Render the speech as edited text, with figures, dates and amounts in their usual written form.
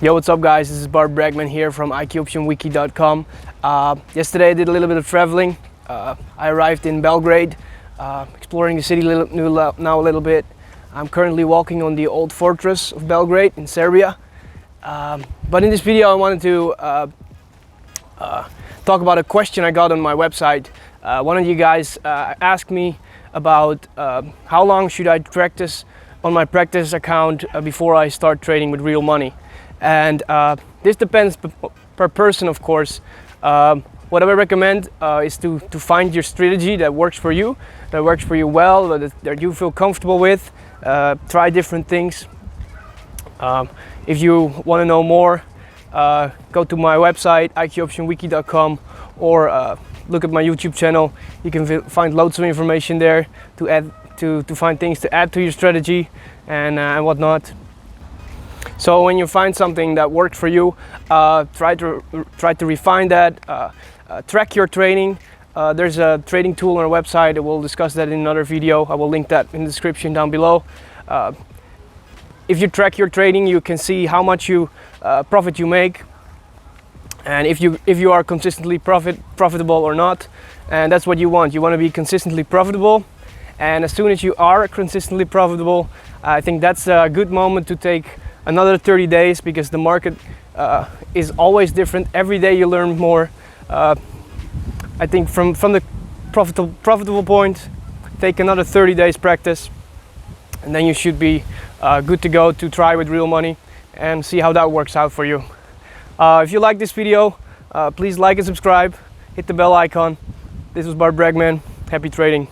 Yo, what's up guys? This is Bart Bregman here from wiyh.com. Yesterday I did a little bit of traveling. I arrived in Belgrade, exploring the city now a little bit. I'm currently walking on the old fortress of Belgrade in Serbia. But in this video I wanted to talk about a question I got on my website. One of you guys asked me about how long should I practice on my practice account before I start trading with real money. And this depends per person, of course. What I would recommend is to find your strategy that works for you well, that you feel comfortable with. Try different things. If you want to know more, go to my website wiyh.com or look at my YouTube channel. You can find loads of information there to find things to add to your strategy and whatnot. So when you find something that works for you, try to refine that. Track your trading. There's a trading tool on our website. We'll discuss that in another video. I will link that in the description down below. If you track your trading, you can see how much profit you make, and if you are consistently profitable or not. And that's what you want. You want to be consistently profitable. And as soon as you are consistently profitable, I think that's a good moment to take another 30 days, because the market is always different. Every day you learn more. I think from the profitable point, take another 30 days practice, and then you should be good to go to try with real money and see how that works out for you. If you like this video, please like and subscribe, hit the bell icon. This was Bart Bregman. Happy trading.